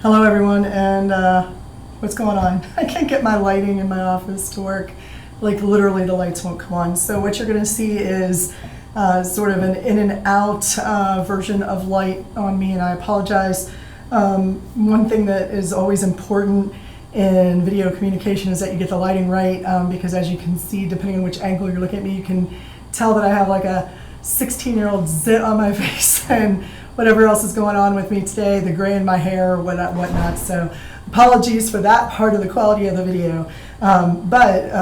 Hello everyone, and what's going on? I can't get my lighting in my office to work. Like literally the lights won't come on. So what you're gonna see is sort of an in and out version of light on me, and I apologize. One thing that is always important in video communication is that you get the lighting right, because as you can see, depending on which angle you're looking at me, you can tell that I have like a 16-year-old zit on my face and whatever else is going on with me today, the gray in my hair, whatnot. So apologies for that part of the quality of the video. But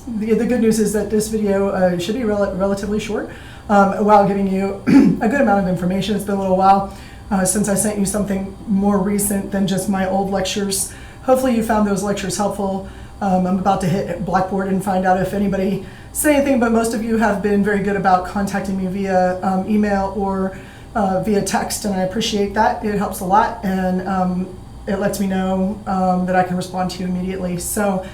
the good news is that this video should be relatively short while giving you a good amount of information. It's been a little while since I sent you something more recent than just my old lectures. Hopefully you found those lectures helpful. I'm about to hit Blackboard and find out if anybody said anything, but most of you have been very good about contacting me via email or via text, and I appreciate that. It helps a lot, and it lets me know that I can respond to you immediately. So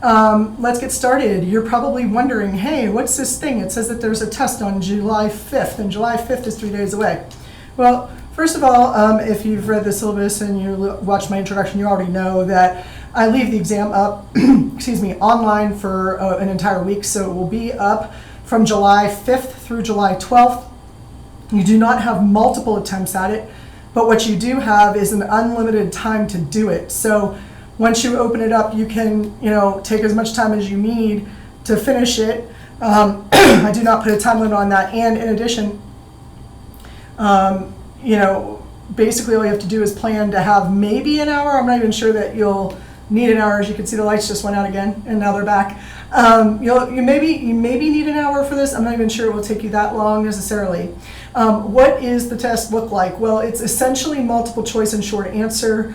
let's get started. You're probably wondering, hey, what's this thing? It says that there's a test on July 5th, and July 5th is 3 days away. Well, first of all, if you've read the syllabus and you watched my introduction, you already know that I leave the exam up, excuse me, online for an entire week, so it will be up from July 5th through July 12th. You do not have multiple attempts at it, but what you do have is an unlimited time to do it. So once you open it up, you can, take as much time as you need to finish it. I do not put a time limit on that, and in addition, basically all you have to do is plan to have maybe an hour. I'm not even sure that you'll need an hour. As you can see, the lights just went out again, and now they're back. You maybe need an hour for this. I'm not even sure it will take you that long necessarily. What is the test look like? Well, it's essentially multiple choice and short answer.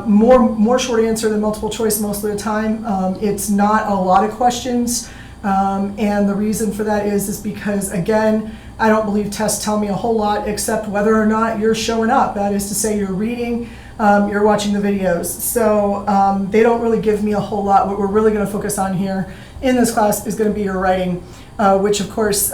More short answer than multiple choice most of the time. It's not a lot of questions, and the reason for that is because, again, I don't believe tests tell me a whole lot except whether or not you're showing up. That is to say, you're reading, you're watching the videos. So they don't really give me a whole lot. What we're really going to focus on here in this class is going to be your writing, which of course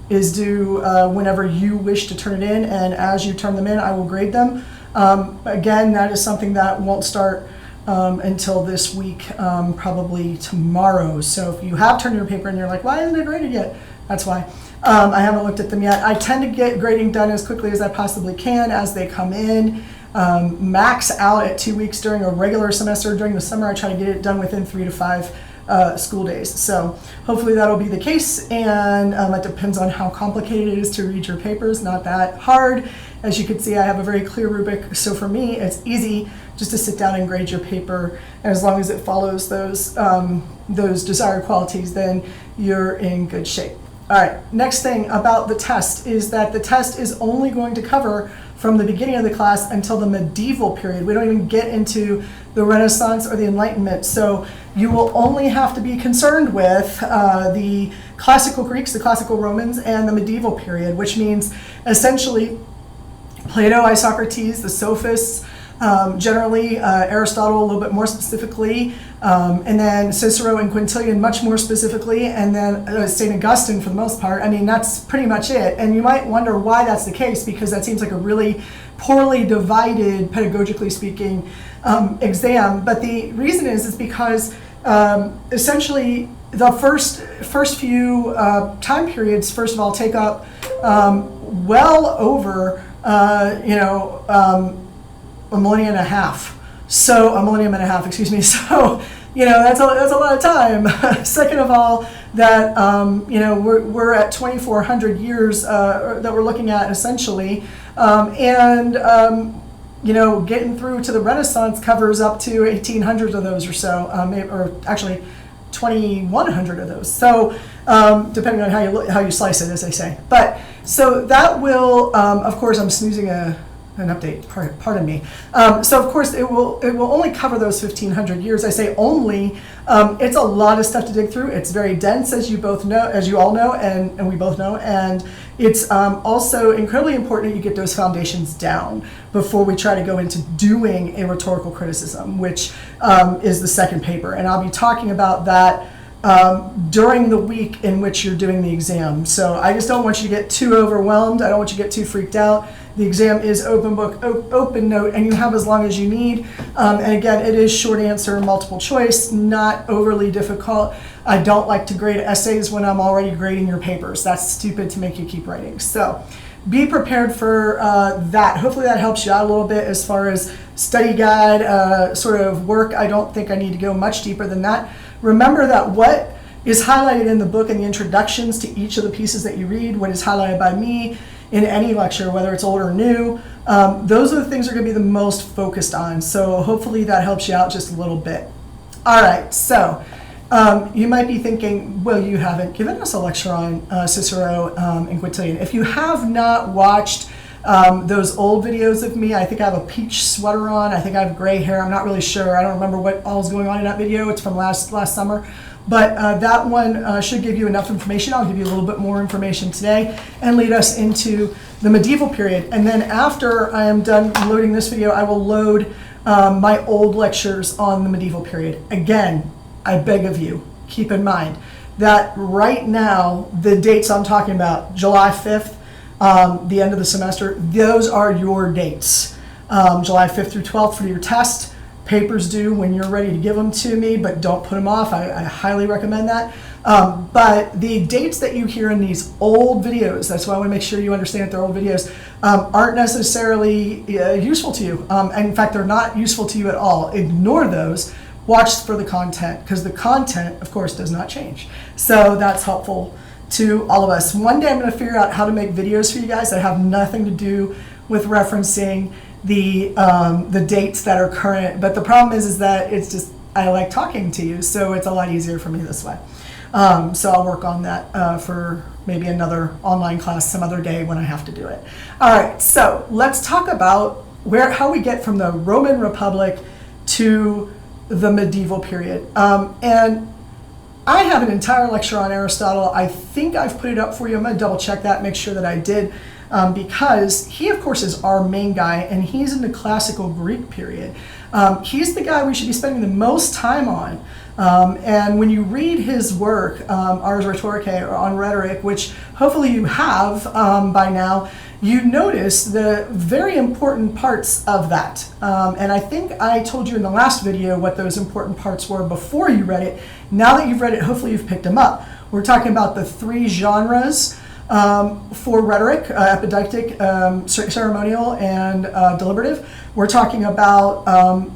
is due whenever you wish to turn it in, and as you turn them in, I will grade them. Again, that is something that won't start until this week, probably tomorrow. So if you have turned your paper and you're like, why isn't it graded yet? That's why. I haven't looked at them yet. I tend to get grading done as quickly as I possibly can as they come in. Max out at 2 weeks during a regular semester. During the summer, I try to get it done within 3 to 5 school days. So hopefully that'll be the case, and it depends on how complicated it is to read your papers. Not that hard. As you can see, I have a very clear rubric, so for me it's easy just to sit down and grade your paper, and as long as it follows those desired qualities, then you're in good shape. All right, next thing about the test is that the test is only going to cover from the beginning of the class until the medieval period. We don't even get into the Renaissance or the Enlightenment. So you will only have to be concerned with the classical Greeks, the classical Romans, and the medieval period, which means essentially Plato, Isocrates, the sophists, generally Aristotle a little bit more specifically, and then Cicero and Quintilian much more specifically, and then St. Augustine for the most part. I mean, that's pretty much it. And you might wonder why that's the case, because that seems like a really poorly divided, pedagogically speaking, exam. But the reason is because essentially the first few time periods, first of all, take up well over a millennium and a half, excuse me. So, that's a lot of time. Second of all, that, we're at 2,400 years that we're looking at essentially. Getting through to the Renaissance covers up to 1,800 of those or so, or actually 2,100 of those. So, depending on how you slice it, as they say. But, so that will, of course, I'm snoozing an update, pardon me. So of course it will only cover those 1,500 years. I say only, it's a lot of stuff to dig through. It's very dense, as you all know, and we both know, and it's also incredibly important that you get those foundations down before we try to go into doing a rhetorical criticism, which is the second paper, and I'll be talking about that during the week in which you're doing the exam. So I just don't want you to get too overwhelmed. I don't want you to get too freaked out. The exam is open book, open note, and you have as long as you need. And again, it is short answer, multiple choice, not overly difficult. I don't like to grade essays when I'm already grading your papers. That's stupid to make you keep writing. So be prepared for that. Hopefully that helps you out a little bit as far as study guide sort of work. I don't think I need to go much deeper than that. Remember that what is highlighted in the book and the introductions to each of the pieces that you read, what is highlighted by me in any lecture, whether it's old or new, those are the things that are going to be the most focused on. So hopefully that helps you out just a little bit. All right, so you might be thinking, well, you haven't given us a lecture on Cicero and Quintilian. If you have not watched those old videos of me, I think I have a peach sweater on, I think I have gray hair, I'm not really sure, I don't remember what all is going on in that video, it's from last summer. But that one should give you enough information. I'll give you a little bit more information today and lead us into the medieval period. And then after I am done loading this video, I will load my old lectures on the medieval period. Again, I beg of you, keep in mind that right now, the dates I'm talking about, July 5th, the end of the semester, those are your dates. July 5th through 12th for your test. Papers due when you're ready to give them to me, but don't put them off. I highly recommend that. But the dates that you hear in these old videos, that's why I want to make sure you understand that they're old videos, aren't necessarily useful to you. And in fact, they're not useful to you at all. Ignore those. Watch for the content, because the content, of course, does not change. So that's helpful to all of us. One day I'm going to figure out how to make videos for you guys that have nothing to do with referencing the dates that are current, but the problem is that it's just, I like talking to you, so it's a lot easier for me this way. So I'll work on that for maybe another online class some other day when I have to do it. All right, so let's talk about how we get from the Roman Republic to the medieval period. And I have an entire lecture on Aristotle. I think I've put it up for you. I'm going to double check that, make sure that I did. Because he, of course, is our main guy, and he's in the classical Greek period. He's the guy we should be spending the most time on. And when you read his work, Ars Rhetoricae, on rhetoric, which hopefully you have by now, you notice the very important parts of that. And I think I told you in the last video what those important parts were before you read it. Now that you've read it, hopefully you've picked them up. We're talking about the three genres for rhetoric, epideictic, ceremonial, and deliberative. We're talking about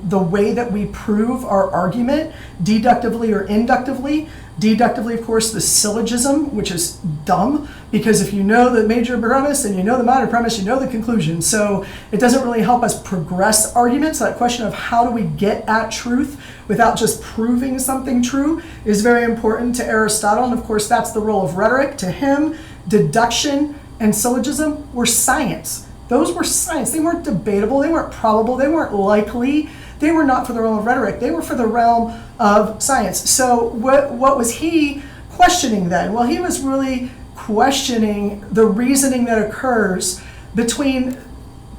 the way that we prove our argument, deductively or inductively. Deductively, of course, the syllogism, which is dumb, because if you know the major premise and you know the minor premise, you know the conclusion. So it doesn't really help us progress arguments. That question of how do we get at truth without just proving something true is very important to Aristotle. And of course, that's the role of rhetoric. To him, deduction and syllogism were science. Those were science. They weren't debatable. They weren't probable. They weren't likely. They were not for the realm of rhetoric. They were for the realm of science. So what was he questioning then? Well, he was really questioning the reasoning that occurs between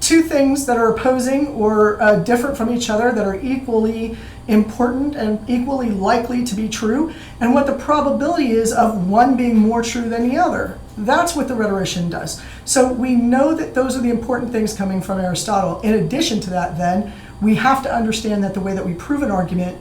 two things that are opposing or different from each other, that are equally important and equally likely to be true, and what the probability is of one being more true than the other. That's what the rhetorician does. So we know that those are the important things coming from Aristotle. In addition to that, then, we have to understand that the way that we prove an argument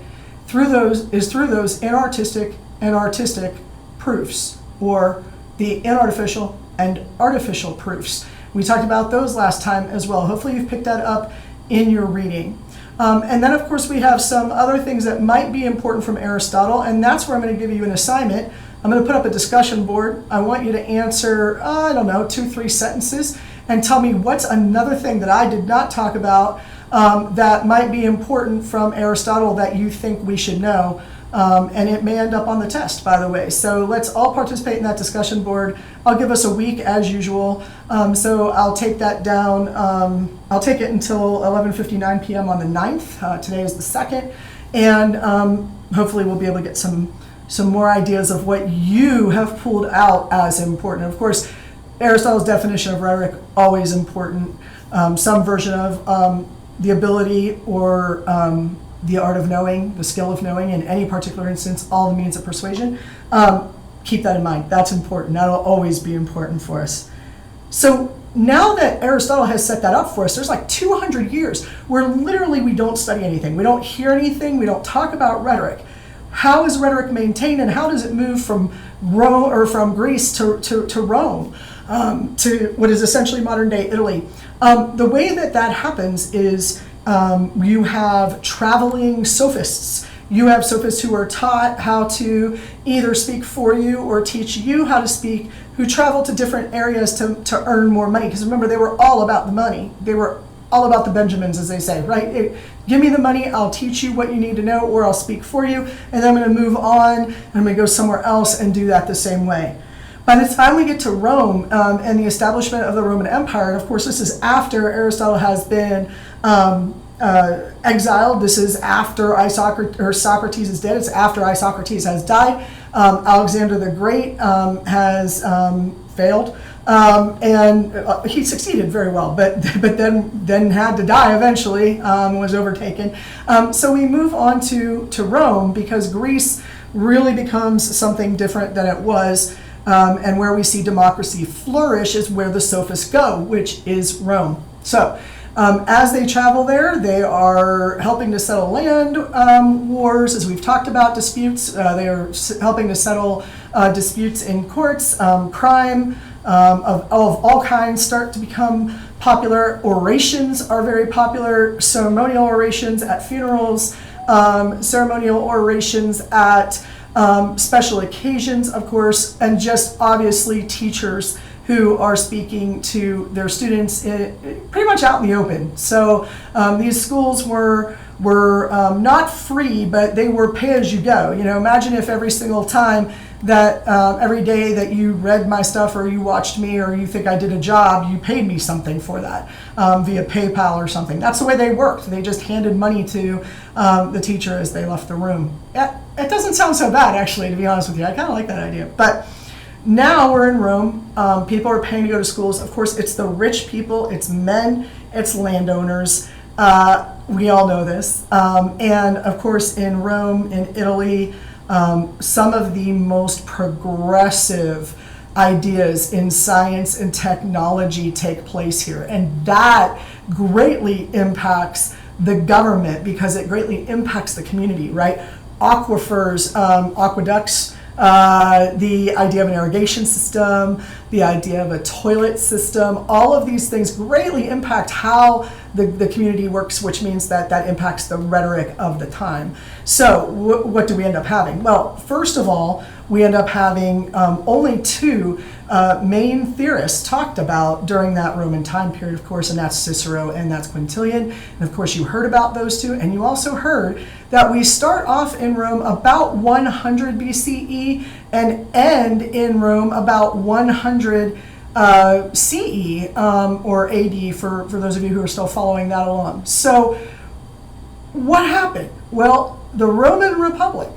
through those inartistic and artistic proofs, or the inartificial and artificial proofs. We talked about those last time as well. Hopefully you've picked that up in your reading. And then, of course, we have some other things that might be important from Aristotle, and that's where I'm going to give you an assignment. I'm going to put up a discussion board. I want you to answer, 2-3 sentences, and tell me what's another thing that I did not talk about that might be important from Aristotle that you think we should know. And it may end up on the test, by the way. So let's all participate in that discussion board. I'll give us a week as usual. So I'll take that down. I'll take it until 11:59 p.m. on the 9th. Today is the 2nd. And hopefully we'll be able to get some more ideas of what you have pulled out as important. Of course, Aristotle's definition of rhetoric, always important. Some version of the ability or the art of knowing, the skill of knowing in any particular instance, all the means of persuasion. Keep that in mind. That's important. That'll always be important for us. So now that Aristotle has set that up for us, there's like 200 years where literally we don't study anything. We don't hear anything. We don't talk about rhetoric. How is rhetoric maintained, and how does it move from Rome or from Greece to Rome, to what is essentially modern day Italy? The way that happens is you have traveling sophists. You have sophists who are taught how to either speak for you or teach you how to speak, who travel to different areas to earn more money. Because remember, they were all about the money. They were all about the Benjamins, as they say, right? Give me the money, I'll teach you what you need to know, or I'll speak for you, and then I'm going to move on, and I'm going to go somewhere else and do that the same way. By the time we get to Rome and the establishment of the Roman Empire, and of course this is after Aristotle has been exiled. This is after Socrates is dead. It's after Isocrates has died. Alexander the Great has failed, and he succeeded very well, but then had to die eventually. Was overtaken. So we move on to Rome, because Greece really becomes something different than it was. And where we see democracy flourish is where the sophists go, which is Rome. So as they travel there, they are helping to settle land wars, as we've talked about, disputes. They are helping to settle disputes in courts. Crime of all kinds start to become popular. Orations are very popular. Ceremonial orations at funerals, ceremonial orations at special occasions, of course, and just obviously teachers who are speaking to their students pretty much out in the open. So these schools were not free, but they were pay as you go. Imagine if every single time that every day that you read my stuff, or you watched me, or you think I did a job, you paid me something for that via PayPal or something. That's the way they worked. They just handed money to the teacher as they left the room. It doesn't sound so bad, actually, to be honest with you. I kind of like that idea. But now we're in Rome. People are paying to go to schools. Of course, it's the rich people. It's men. It's landowners. We all know this. And of course, in Rome, in Italy, some of the most progressive ideas in science and technology take place here. And that greatly impacts the government, because it greatly impacts the community, right? Aquifers, aqueducts, the idea of an irrigation system, the idea of a toilet system, all of these things greatly impact how the community works, which means that impacts the rhetoric of the time. So what do we end up having? Well, first of all, we end up having only two main theorists talked about during that Roman time period, of course, and that's Cicero and that's Quintilian. And of course, you heard about those two, and you also heard that we start off in Rome about 100 BCE and end in Rome about 100 CE or AD for those of you who are still following that along. So what happened? Well, the Roman Republic,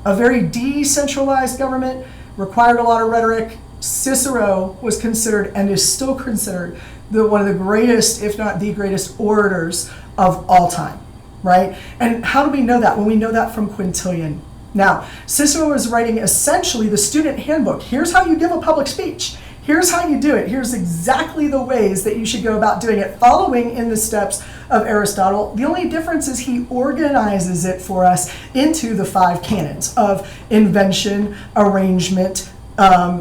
a very decentralized government, required a lot of rhetoric. Cicero was considered, and is still considered, one of the greatest, if not the greatest, orators of all time, right? And how do we know that? Well, we know that from Quintilian. Now, Cicero is writing essentially the student handbook. Here's how you give a public speech. Here's how you do it. Here's exactly the ways that you should go about doing it, following in the steps of Aristotle. The only difference is he organizes it for us into the 5 canons of invention, arrangement,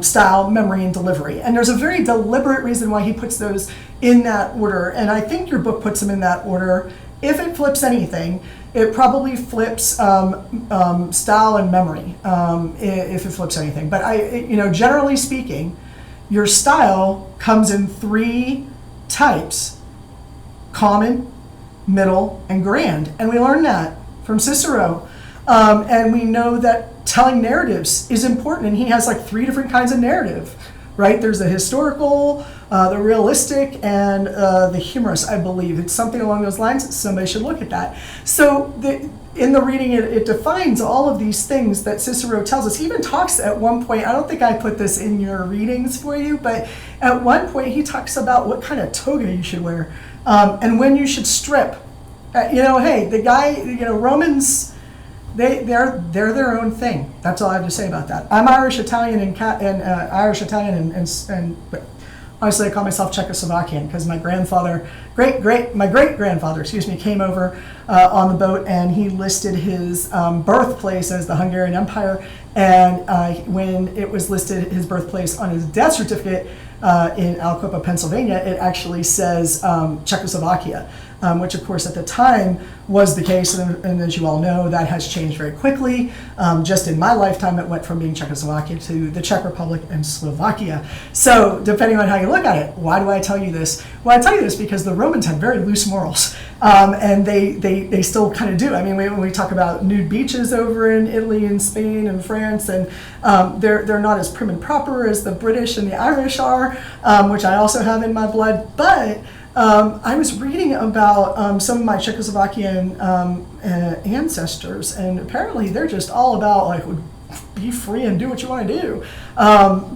style, memory, and delivery. And there's a very deliberate reason why he puts those in that order. And I think your book puts them in that order. If it flips anything, it probably flips style and memory, if it flips anything. But generally speaking, your style comes in 3 types: common, middle, and grand. And we learned that from Cicero. And we know that telling narratives is important, and he has like 3 different kinds of narrative, right? There's the historical, the realistic, and the humorous, I believe. It's something along those lines. Somebody should look at that. So in the reading, it defines all of these things that Cicero tells us. He even talks at one point, I don't think I put this in your readings for you, but at one point he talks about what kind of toga you should wear, and when you should strip. Hey, the guy, Romans, they're their own thing. That's all I have to say about that. I'm Irish Italian and Irish Italian and Honestly, I call myself Czechoslovakian because my great-grandfather, came over on the boat, and he listed his birthplace as the Hungarian Empire. And when it was listed his birthplace on his death certificate in Aliquippa, Pennsylvania, it actually says Czechoslovakia, which of course at the time was the case, and as you all know, that has changed very quickly. Just in my lifetime, it went from being Czechoslovakia to the Czech Republic and Slovakia. So depending on how you look at it, why do I tell you this? Well, I tell you this because the Romans had very loose morals, and they still kind of do. I mean, when we talk about nude beaches over in Italy and Spain and France, and they're not as prim and proper as the British and the Irish are, which I also have in my blood, but I was reading about some of my Czechoslovakian ancestors, and apparently they're just all about like be free and do what you want to do.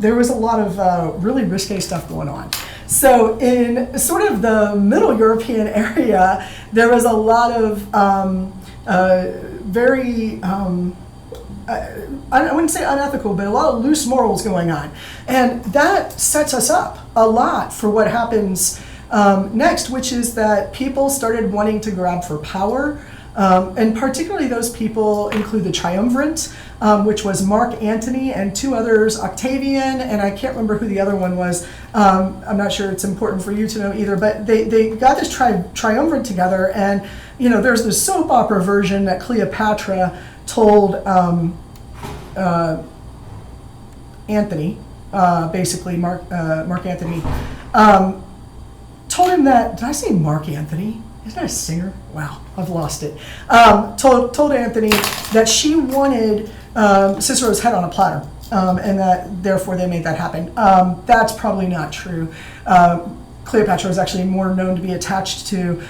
There was a lot of really risque stuff going on. So in sort of the Middle European area, there was a lot of very I wouldn't say unethical, but a lot of loose morals going on, and that sets us up a lot for what happens next, which is that people started wanting to grab for power, and particularly those people include the triumvirate, which was Mark Antony and two others, Octavian, and I can't remember who the other one was. I'm not sure it's important for you to know either, but they got this triumvirate together, and there's this soap opera version that Cleopatra told Anthony, basically Mark Antony, told him that, did I say Mark Anthony? Isn't that a singer? Wow, I've lost it. Told Anthony that she wanted Cicero's head on a platter, and that therefore they made that happen. That's probably not true. Cleopatra was actually more known to be attached to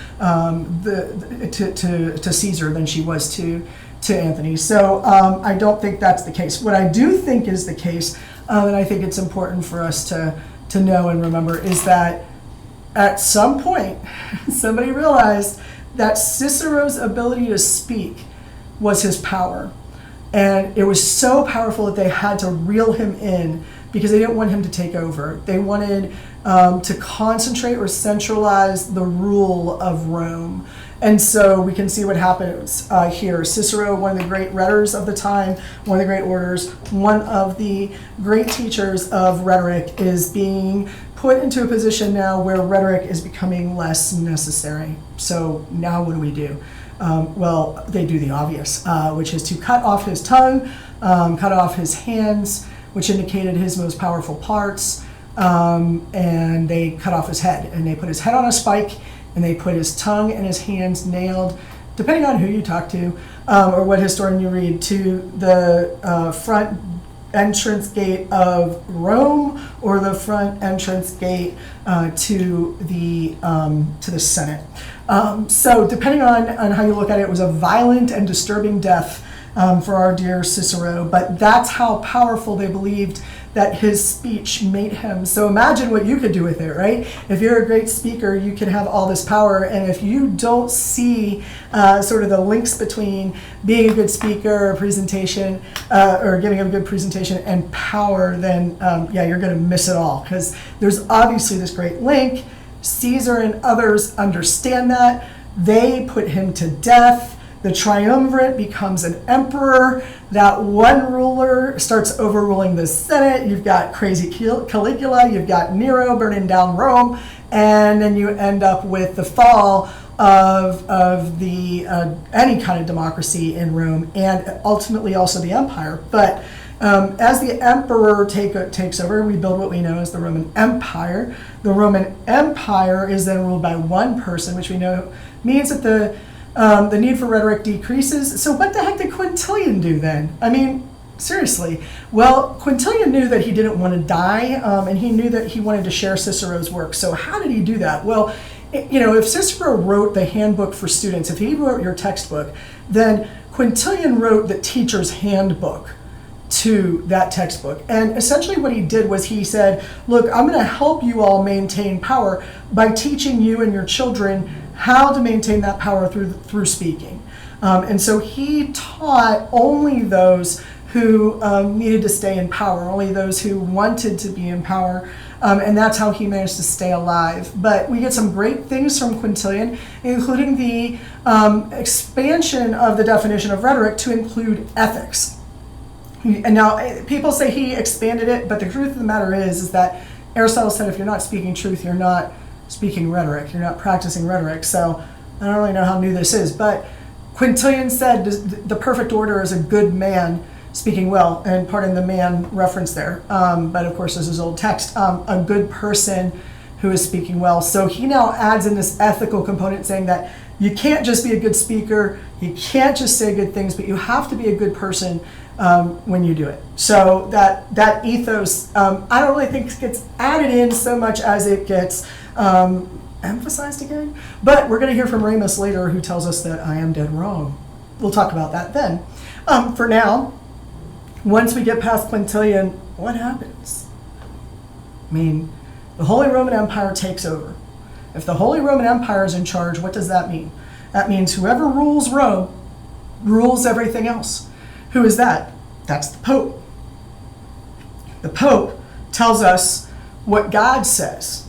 to Caesar than she was to Anthony. So I don't think that's the case. What I do think is the case, and I think it's important for us to know and remember, is that at some point, somebody realized that Cicero's ability to speak was his power. And it was so powerful that they had to reel him in because they didn't want him to take over. They wanted to concentrate or centralize the rule of Rome. And so we can see what happens here. Cicero, one of the great rhetors of the time, one of the great orators, one of the great teachers of rhetoric, is being put into a position now where rhetoric is becoming less necessary. So now what do? Well, they do the obvious, which is to cut off his tongue, cut off his hands, which indicated his most powerful parts, and they cut off his head. And they put his head on a spike, and they put his tongue and his hands nailed, depending on who you talk to, or what historian you read, to the front entrance gate of Rome or the front entrance gate to the Senate. So depending on how you look at it, it was a violent and disturbing death for our dear Cicero, but that's how powerful they believed that his speech made him. So imagine what you could do with it, right? If you're a great speaker, you can have all this power, and if you don't see sort of the links between being a good speaker, or presentation, or giving a good presentation, and power, then yeah, you're gonna miss it all, because there's obviously this great link. Caesar and others understand that. They put him to death. The triumvirate becomes an emperor. That one ruler starts overruling the Senate. You've got crazy Caligula, you've got Nero burning down Rome, and then you end up with the fall of the any kind of democracy in Rome, and ultimately also the empire. But as the emperor takes over, we build what we know as the Roman Empire. The Roman Empire is then ruled by one person, which we know means that the need for rhetoric decreases. So what the heck did Quintilian do then? I mean, seriously. Well, Quintilian knew that he didn't want to die, and he knew that he wanted to share Cicero's work. So how did he do that? Well, if Cicero wrote the handbook for students, if he wrote your textbook, then Quintilian wrote the teacher's handbook to that textbook. And essentially what he did was he said, look, I'm going to help you all maintain power by teaching you and your children how to maintain that power through speaking. And so he taught only those who needed to stay in power, only those who wanted to be in power, And that's how he managed to stay alive. But we get some great things from Quintilian, including the expansion of the definition of rhetoric to include ethics. And now people say he expanded it, but the truth of the matter is that Aristotle said if you're not speaking truth, you're not speaking rhetoric, you're not practicing rhetoric. So I don't really know how new this is, but Quintilian said the perfect order is a good man speaking well, and pardon the man reference there, but of course this is old text, a good person who is speaking well. So he now adds in this ethical component saying that you can't just be a good speaker, you can't just say good things, but you have to be a good person when you do it. So that ethos, I don't really think gets added in so much as it gets emphasized again. But we're going to hear from Ramus later, who tells us that I am dead wrong. We'll talk about that then. For now, once we get past Quintilian, what happens? I mean, the Holy Roman Empire takes over. If the Holy Roman Empire is in charge, what does that mean? That means whoever rules Rome rules everything else. Who is that? That's the Pope. The Pope tells us what God says,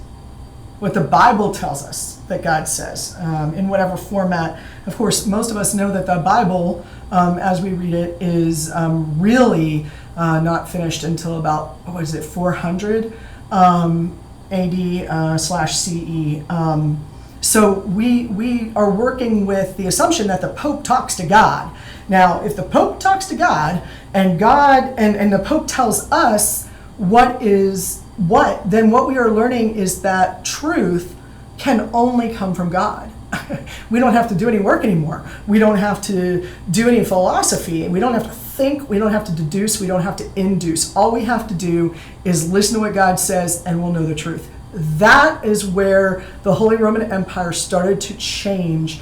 what the Bible tells us that God says, in whatever format. Of course, most of us know that the Bible, as we read it, is really not finished until about, 400 AD/CE. So we are working with the assumption that the Pope talks to God. Now, if the Pope talks to God and the Pope tells us what is what, then what we are learning is that truth can only come from God. We don't have to do any work anymore. We don't have to do any philosophy. We don't have to think. We don't have to deduce. We don't have to induce. All we have to do is listen to what God says, and we'll know the truth. That is where the Holy Roman Empire started to change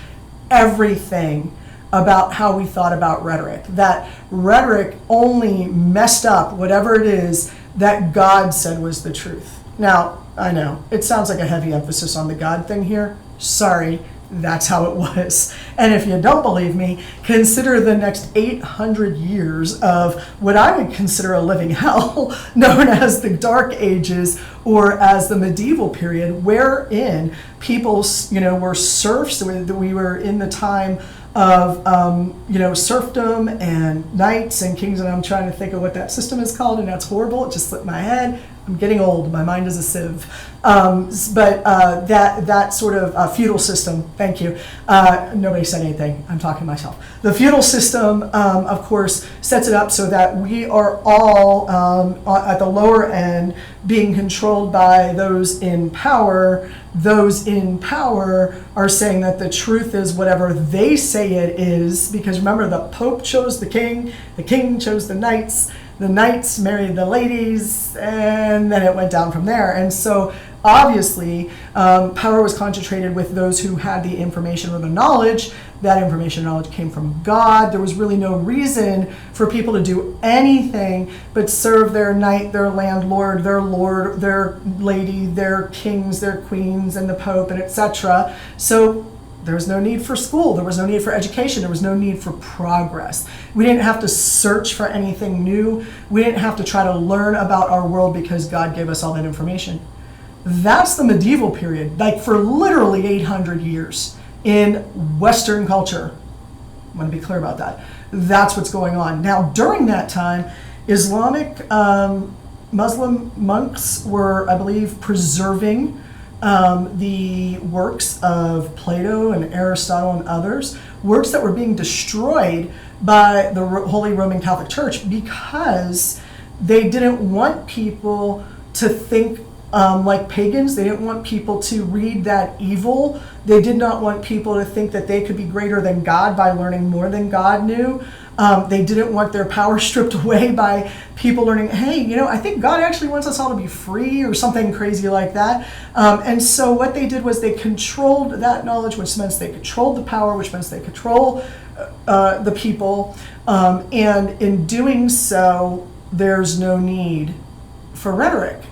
everything about how we thought about rhetoric. That rhetoric only messed up whatever it is that God said was the truth. Now, I know, it sounds like a heavy emphasis on the God thing here. Sorry, that's how it was. And if you don't believe me, consider the next 800 years of what I would consider a living hell, known as the Dark Ages or as the medieval period, wherein people, were serfs. We were in the time of serfdom and knights and kings, and I'm trying to think of what that system is called, and that's horrible. It just slipped my head. I'm getting old. My mind is a sieve. But that sort of feudal system. Thank you. Nobody said anything. I'm talking to myself. The feudal system, of course, sets it up so that we are all at the lower end being controlled by those in power. Those in power are saying that the truth is whatever they say it is, because remember, the Pope chose the king chose the knights married the ladies, and then it went down from there. And so obviously power was concentrated with those who had the information or the knowledge. That information and knowledge came from God. There was really no reason for people to do anything but serve their knight, their landlord, their lord, their lady, their kings, their queens, and the Pope, and etc. So there was no need for school. There was no need for education. There was no need for progress. We didn't have to search for anything new. We didn't have to try to learn about our world because God gave us all that information. That's the medieval period, like for literally 800 years in Western culture. I want to be clear about that. That's what's going on. Now, during that time, Islamic Muslim monks were, I believe, preserving the works of Plato and Aristotle and others, works that were being destroyed by the Holy Roman Catholic Church because they didn't want people to think like pagans. They didn't want people to read that evil. They did not want people to think that they could be greater than God by learning more than God knew. They didn't want their power stripped away by people learning, hey, I think God actually wants us all to be free or something crazy like that. And so what they did was they controlled that knowledge, which meant they controlled the power, which meant they control the people. And in doing so, there's no need for rhetoric.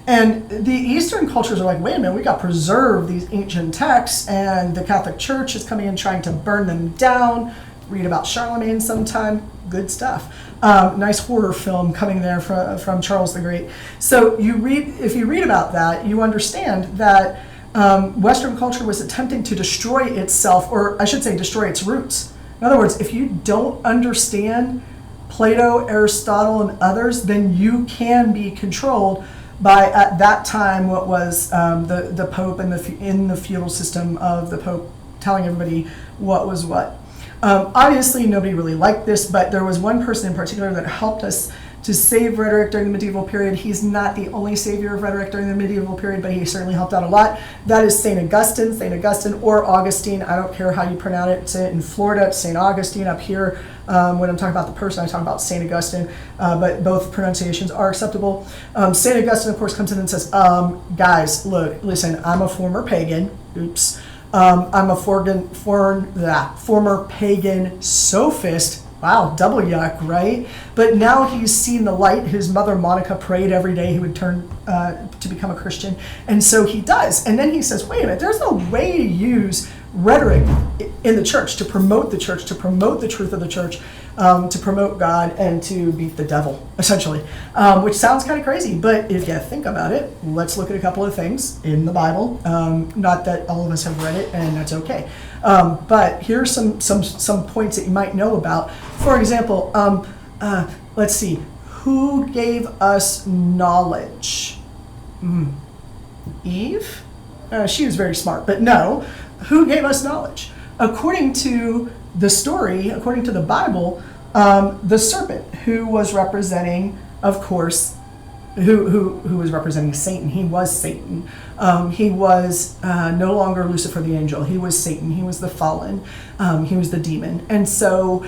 And the Eastern cultures are like, wait a minute, we got to preserve these ancient texts, and the Catholic Church is coming in trying to burn them down. read about Charlemagne sometime. Good stuff. Nice horror film coming there from Charles the Great. So if you read about that, you understand that Western culture was attempting to destroy itself, or I should say destroy its roots. In other words, if you don't understand Plato, Aristotle, and others, then you can be controlled by, at that time, what was the Pope and in the feudal system of the Pope telling everybody what was what. Obviously, nobody really liked this, but there was one person in particular that helped us to save rhetoric during the medieval period. He's not the only savior of rhetoric during the medieval period, but he certainly helped out a lot. That is St. Augustine or Augustine. I don't care how you pronounce it. In Florida, it's St. Augustine. Up here, when I'm talking about the person, I talk about St. Augustine, but both pronunciations are acceptable. St. Augustine, of course, comes in and says, guys, look, listen, I'm a former pagan. Oops. I'm a former pagan sophist. Wow, double yuck, right? But now he's seen the light. His mother Monica prayed every day he would turn to become a Christian. And so he does. And then he says, wait a minute, there's no way to use rhetoric in the church, to promote the church, to promote the truth of the church, to promote God, and to beat the devil, essentially. Which sounds kind of crazy, but if you think about it, let's look at a couple of things in the Bible. Not that all of us have read it, and that's okay. But here's some points that you might know about. For example, let's see. Who gave us knowledge? Eve? She was very smart, but no. Who gave us knowledge? According to the story, according to the Bible, the serpent, who was representing, of course, who was representing Satan. He was Satan. He was no longer Lucifer the angel. He was Satan. He was the fallen. He was the demon. And so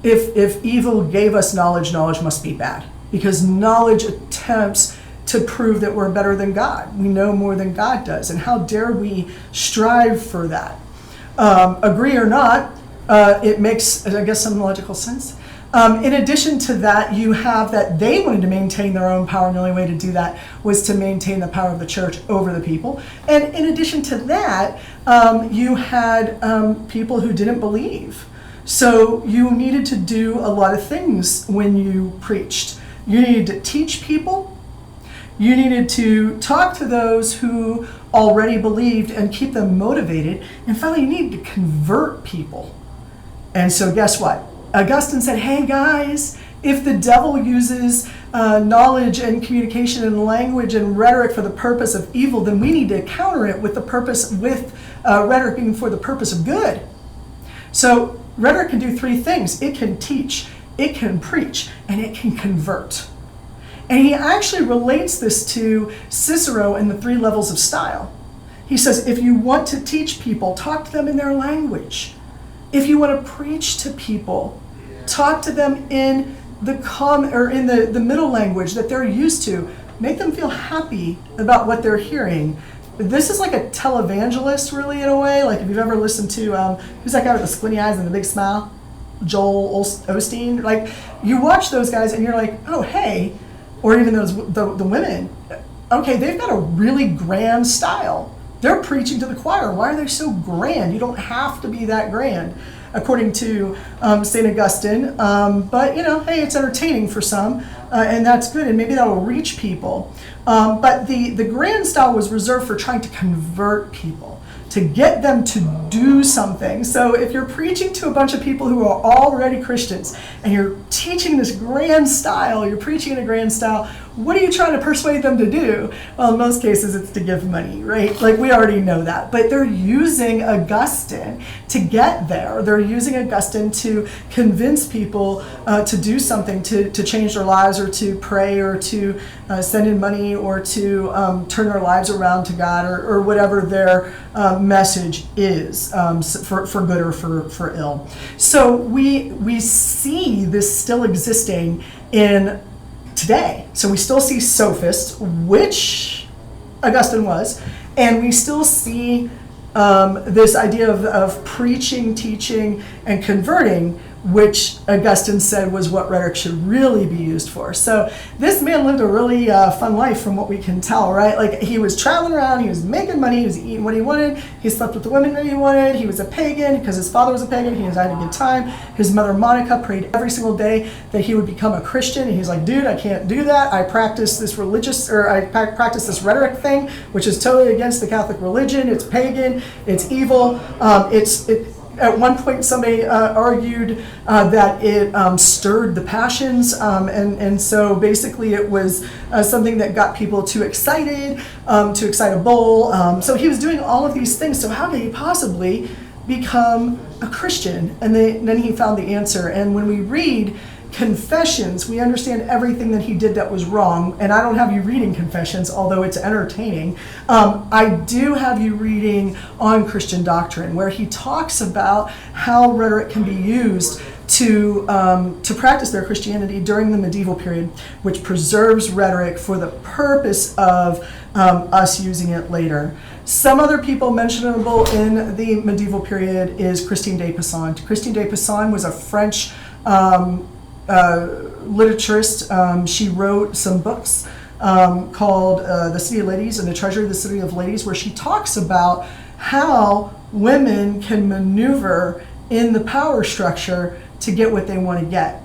if evil gave us knowledge, knowledge must be bad, because knowledge attempts to prove that we're better than God. We know more than God does. And how dare we strive for that? Agree or not, it makes, I guess, some logical sense. In addition to that, you have that they wanted to maintain their own power, and the only way to do that was to maintain the power of the church over the people. And in addition to that, you had people who didn't believe. So you needed to do a lot of things when you preached. You needed to teach people. You needed to talk to those who already believed and keep them motivated. And finally, you needed to convert people. And so guess what? Augustine said, hey guys, if the devil uses knowledge and communication and language and rhetoric for the purpose of evil, then we need to counter it with rhetoric being for the purpose of good. So rhetoric can do three things. It can teach, it can preach, and it can convert. And he actually relates this to Cicero in the 3 levels of style. He says, if you want to teach people, talk to them in their language. If you want to preach to people, talk to them in the middle language that they're used to. Make them feel happy about what they're hearing. This is like a televangelist, really, in a way. Like if you've ever listened to, who's that guy with the squinty eyes and the big smile? Joel Osteen. Like, you watch those guys and you're like, oh, hey. Or even the women. Okay, they've got a really grand style. They're preaching to the choir. Why are they so grand? You don't have to be that grand, according to St. Augustine. But, hey, it's entertaining for some, and that's good, and maybe that will reach people. But the grand style was reserved for trying to convert people, to get them to do something. So if you're preaching to a bunch of people who are already Christians, and you're teaching this grand style, you're preaching in a grand style, what are you trying to persuade them to do? Well, in most cases, it's to give money, right? Like, we already know that. But they're using Augustine to get there. They're using Augustine to convince people to do something, to change their lives, or to pray, or to send in money, or to turn their lives around to God, or whatever their message is, for good or for ill. So we see this still existing in today. So we still see sophists, which Augustine was, and we still see this idea of preaching, teaching, and converting, which Augustine said was what rhetoric should really be used for. So this man lived a really fun life from what we can tell, right? Like, he was traveling around, he was making money, he was eating what he wanted, he slept with the women that he wanted, he was a pagan because his father was a pagan, he was having a good time. His mother Monica prayed every single day that he would become a Christian, and he's like, dude, I can't do that. I practice this practice this rhetoric thing, which is totally against the Catholic religion. It's pagan, it's evil, at one point, somebody argued that it stirred the passions, and so basically it was something that got people too excited, too excitable. So he was doing all of these things. So how could he possibly become a Christian? And then he found the answer. And when we read Confessions, we understand everything that he did that was wrong. And I don't have you reading Confessions, although it's entertaining. I do have you reading On Christian Doctrine, where he talks about how rhetoric can be used to practice their Christianity during the medieval period, which preserves rhetoric for the purpose of us using it later. Some other people mentionable in the medieval period is Christine de Pizan. Christine de Pizan was a French literaturist. She wrote some books called The City of Ladies and The Treasury of the City of Ladies, where she talks about how women can maneuver in the power structure to get what they want to get.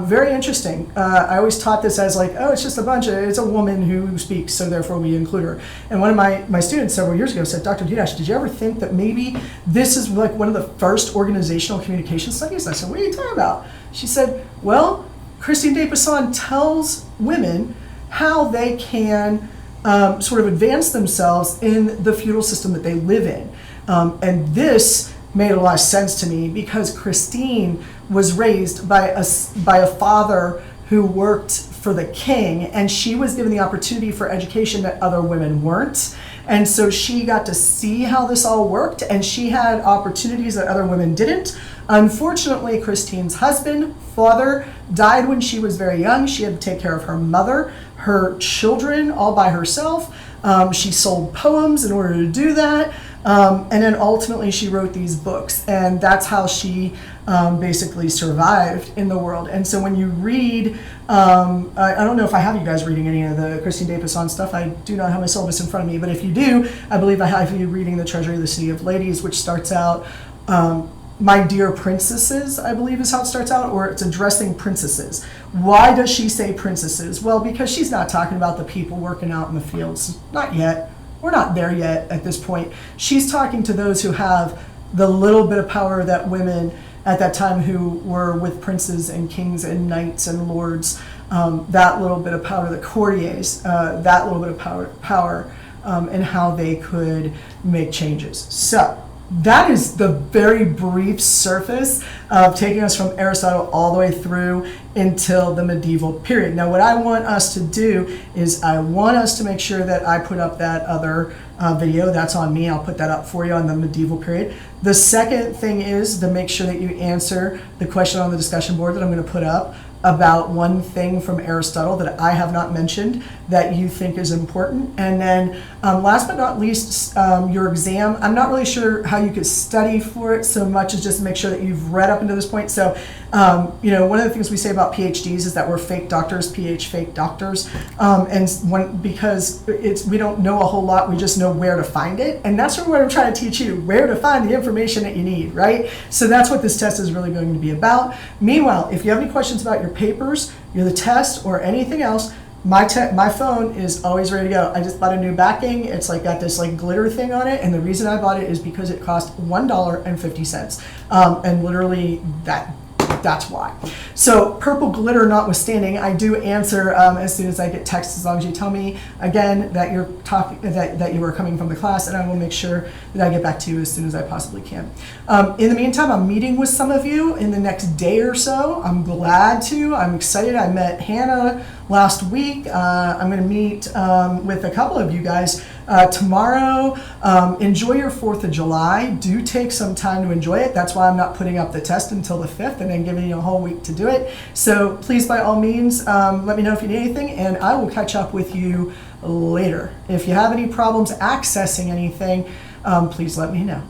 Very interesting. I always taught this as like, oh, it's a woman who speaks, so therefore we include her. And one of my students several years ago said, Dr. Didash, did you ever think that maybe this is like one of the first organizational communication studies? I said, what are you talking about? She said, well, Christine de Pizan tells women how they can sort of advance themselves in the feudal system that they live in. And this made a lot of sense to me because Christine was raised by a father who worked for the king, and she was given the opportunity for education that other women weren't. And so she got to see how this all worked, and she had opportunities that other women didn't. Unfortunately, Christine's father, died when she was very young. She had to take care of her mother, her children, all by herself. She sold poems in order to do that. And then ultimately she wrote these books, and that's how she basically survived in the world. And so when you read, I don't know if I have you guys reading any of the Christine de Pizan stuff. I do not have my syllabus in front of me, but if you do, I believe I have you reading The Treasury of the City of Ladies, which starts out, my dear princesses, I believe is how it starts out, or it's addressing princesses. Why does she say princesses? Well, because she's not talking about the people working out in the fields. Not yet. We're not there yet at this point. She's talking to those who have the little bit of power that women at that time who were with princes and kings and knights and lords, that little bit of power, the courtiers, that little bit of power and how they could make changes. So that is the very brief surface of taking us from Aristotle all the way through until the medieval period. Now, what I want us to do is I want us to make sure that I put up that other video. That's on me. I'll put that up for you on the medieval period. The second thing is to make sure that you answer the question on the discussion board that I'm going to put up about one thing from Aristotle that I have not mentioned that you think is important. And then last but not least, your exam. I'm not really sure how you could study for it so much as just make sure that you've read up until this point. So, one of the things we say about PhDs is that we're fake doctors, fake doctors. Because we don't know a whole lot, we just know where to find it. And that's what I'm trying to teach you, where to find the information that you need, right? So that's what this test is really going to be about. Meanwhile, if you have any questions about your papers, the test, or anything else, my phone is always ready to go. I just bought a new backing. It's like got this like glitter thing on it, and the reason I bought it is because it cost $1.50, and literally that's why. So purple glitter notwithstanding, I do answer as soon as I get text, as long as you tell me again that you're talking that you are coming from the class, and I will make sure that I get back to you as soon as I possibly can. In the meantime, I'm meeting with some of you in the next day or so. I'm glad to. I'm excited. I met Hannah last week. I'm going to meet with a couple of you guys tomorrow. Enjoy your 4th of July. Do take some time to enjoy it. That's why I'm not putting up the test until the 5th and then giving you a whole week to do it. So please, by all means, let me know if you need anything, and I will catch up with you later. If you have any problems accessing anything, please let me know.